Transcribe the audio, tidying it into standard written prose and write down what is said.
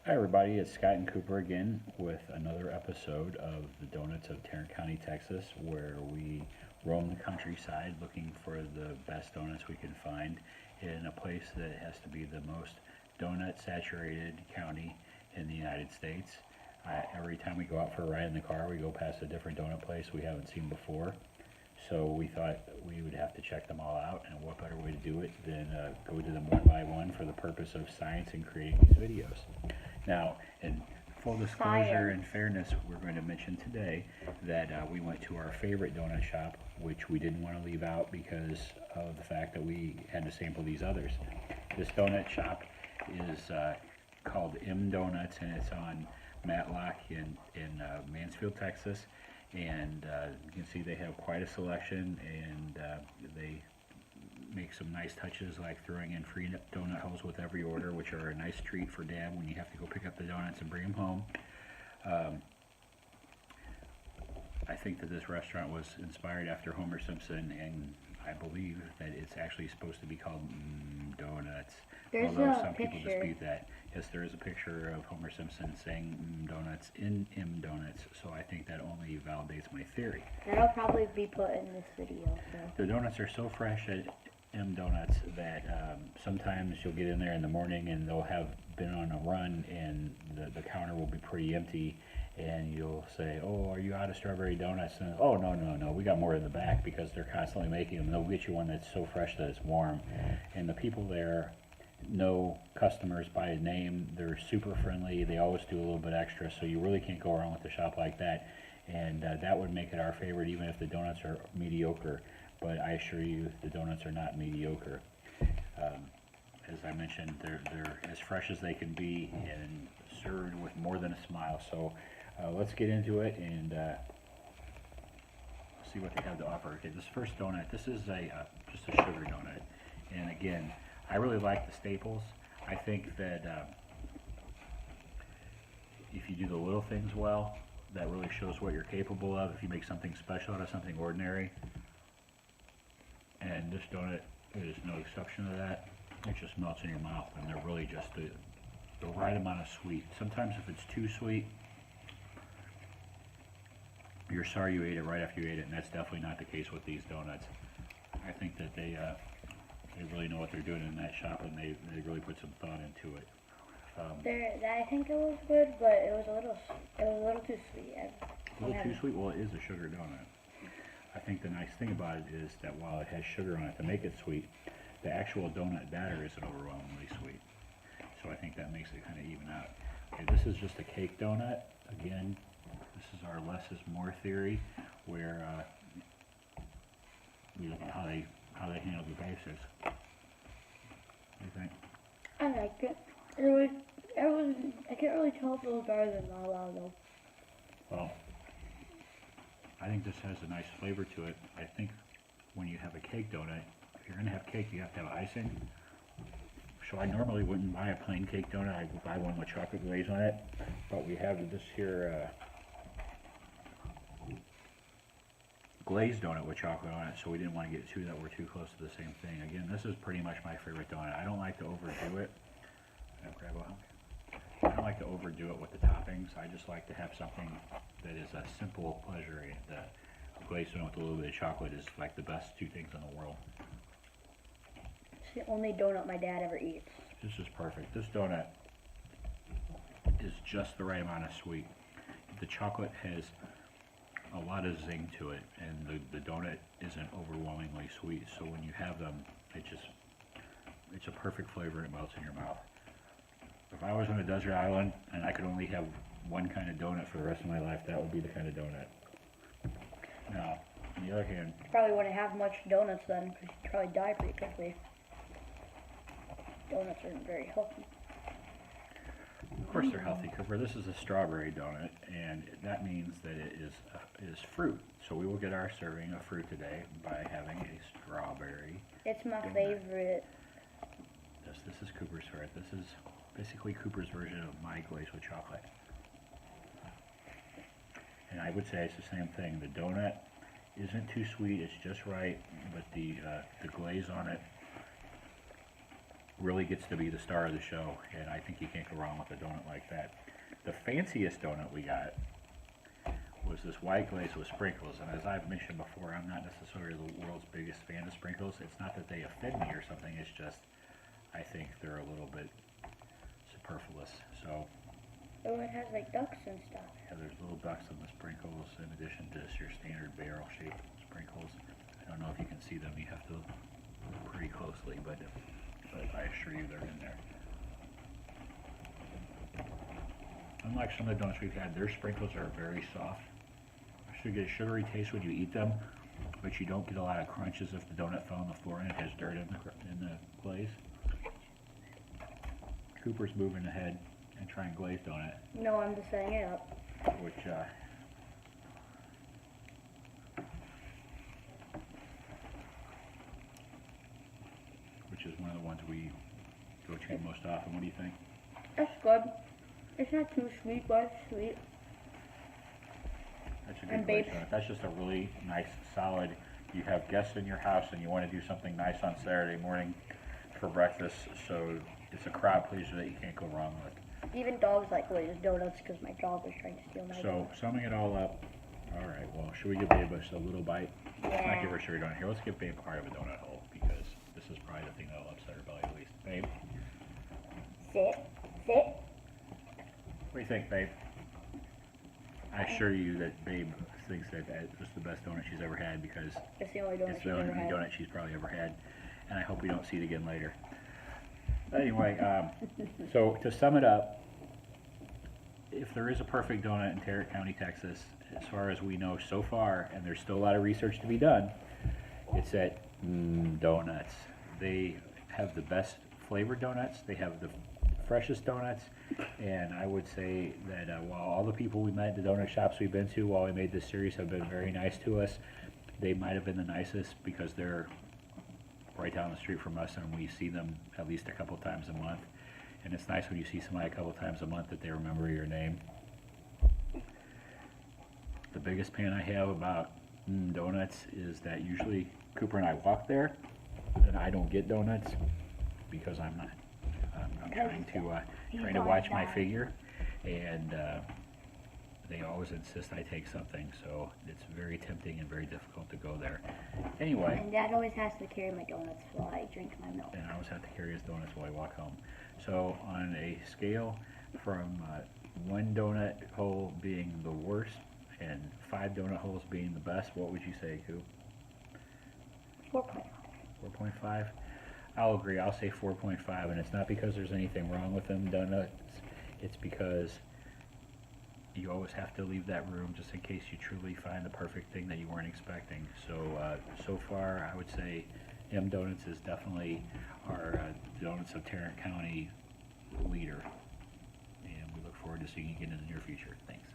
Hi everybody, it's Scott and Cooper again with another episode of the Donuts of Tarrant County, Texas, where we roam the countryside looking for the best donuts we can find in a place that has to be the most donut saturated county in the United States. Every time we go out for a ride in the car, we go past a different donut place we haven't seen before. So we thought we would have to check them all out, and what better way to do it than go to them one by one for the purpose of science and creating these videos. Now, in full disclosure and fairness, we're going to mention today that we went to our favorite donut shop, which we didn't want to leave out because of the fact that we had to sample these others. This donut shop is called M Donuts, and it's on Matlock in Mansfield, Texas. And you can see they have quite a selection, and they make some nice touches like throwing in free donut holes with every order, which are a nice treat for Dad when you have to go pick up the donuts and bring them home. I think that this restaurant was inspired after Homer Simpson, and I believe that it's actually supposed to be called Donuts. Although some people dispute that. Yes, there is a picture of Homer Simpson saying Donuts in M Donuts, so I think that only validates my theory. That'll probably be put in this video. So. The donuts are so fresh at M Donuts that sometimes you'll get in there in the morning and they'll have been on a run, and the counter will be pretty empty, and you'll say, "Oh, are you out of strawberry donuts?" And, "Oh, no, we got more in the back," because they're constantly making them. They'll get you one that's so fresh that it's warm, and the people there know customers by name. They're super friendly. They always do a little bit extra, so you really can't go wrong with a shop like that. And that would make it our favorite, even if the donuts are mediocre. But I assure you, the donuts are not mediocre. As I mentioned, they're as fresh as they can be and served with more than a smile. So let's get into it and see what they have to offer. Okay, this first donut, this is just a sugar donut. And again, I really like the staples. I think that if you do the little things well, that really shows what you're capable of. If you make something special out of something ordinary, and this donut is no exception to that. It just melts in your mouth, and they're really just the right amount of sweet. Sometimes if it's too sweet, you're sorry you ate it right after you ate it, and that's definitely not the case with these donuts. I think that they really know what they're doing in that shop, and they really put some thought into it. I think it was good, but it was a little too sweet. A little too sweet? Well, it is a sugar donut. I think the nice thing about it is that while it has sugar on it to make it sweet, the actual donut batter isn't overwhelmingly sweet. So I think that makes it kind of even out. Okay, this is just a cake donut. Again, this is our less is more theory, where we look at how they handle the bases. What do you think? I like it. I can't really tell if it was better than La La though. Well, I think this has a nice flavor to it. I think when you have a cake donut, if you're going to have cake, you have to have icing. So I normally wouldn't buy a plain cake donut. I would buy one with chocolate glaze on it. But we have this here glazed donut with chocolate on it, so we didn't want to get two that were too close to the same thing. Again, this is pretty much my favorite donut. I don't like to overdo it. I don't like to overdo it with the toppings. I just like to have something that is a simple pleasure. The glazed donut with a little bit of chocolate is like the best two things in the world. It's the only donut my dad ever eats. This is perfect. This donut is just the right amount of sweet. The chocolate has a lot of zing to it, and the donut isn't overwhelmingly sweet. So when you have them, it's a perfect flavor, and it melts in your mouth. If I was on a desert island and I could only have one kind of donut for the rest of my life, that would be the kind of donut. Now, on the other hand, you probably wouldn't have much donuts then, because you'd probably die pretty quickly. Donuts aren't very healthy. Of course they're healthy, Cooper. This is a strawberry donut, and that means that it is fruit. So we will get our serving of fruit today by having a strawberry. It's my donut. favorite. This is Cooper's favorite. This is basically Cooper's version of my glaze with chocolate. And I would say it's the same thing. The donut isn't too sweet, it's just right, but the glaze on it really gets to be the star of the show, and I think you can't go wrong with a donut like that. The fanciest donut we got was this white glaze with sprinkles, and as I've mentioned before, I'm not necessarily the world's biggest fan of sprinkles. It's not that they offend me or something, it's just I think they're a little bit superfluous. So Oh, it has like ducks and stuff. yeah, there's little ducks in the sprinkles in addition to just your standard barrel-shaped sprinkles. I don't know if you can see them, you have to look pretty closely, but I assure you they're in there. Unlike some of the donuts we've had, their sprinkles are very soft. So you get a sugary taste when you eat them, but you don't get a lot of crunches if the donut fell on the floor and it has dirt in the glaze. Cooper's moving ahead and trying glazed donut, No, I'm just setting it up. which is one of the ones we go to most often. What do you think? That's good. It's not too sweet, but it's sweet. That's a And good glazed babe. donut. That's just a really nice, solid. You have guests in your house and you want to do something nice on Saturday morning for breakfast, so it's a crowd pleaser that you can't go wrong with. Even dogs like glazed donuts because my dog was trying to steal my So, donuts. summing it all up, all right, well, should we give Babe a little bite? Let's not Yeah. give her a sugar donut here. Let's give Babe part of a donut hole, because this is probably the thing that'll upset her belly the least. Babe, Sit. Sit. what do you think, Babe? I assure you that Babe thinks that it's the best donut she's ever had, because It's the only donut it's she's the only ever had. donut she's probably ever had, and I hope we don't see it again later. Anyway, so to sum it up, if there is a perfect donut in Tarrant County, Texas, as far as we know so far, and there's still a lot of research to be done, it's at Donuts. They have the best flavored donuts, they have the freshest donuts, and I would say that while all the people we met at the donut shops we've been to while we made this series have been very nice to us, they might have been the nicest because they're right down the street from us and we see them at least a couple times a month. And it's nice when you see somebody a couple times a month that they remember your name. The biggest pain I have about donuts is that usually Cooper and I walk there and I don't get donuts because I'm trying to watch my figure, and they always insist I take something, so it's very tempting and very difficult to go there. Anyway, And Dad always has to carry my donuts while I drink my milk. and I always have to carry his donuts while I walk home. So on a scale from one donut hole being the worst and 5 donut holes being the best, what would you say, Coop? 4.5. 4.5? I'll agree, I'll say 4.5, and it's not because there's anything wrong with them donuts, it's because you always have to leave that room just in case you truly find the perfect thing that you weren't expecting. So, so far, I would say M Donuts is definitely our Donuts of Tarrant County leader, and we look forward to seeing you again in the near future. Thanks.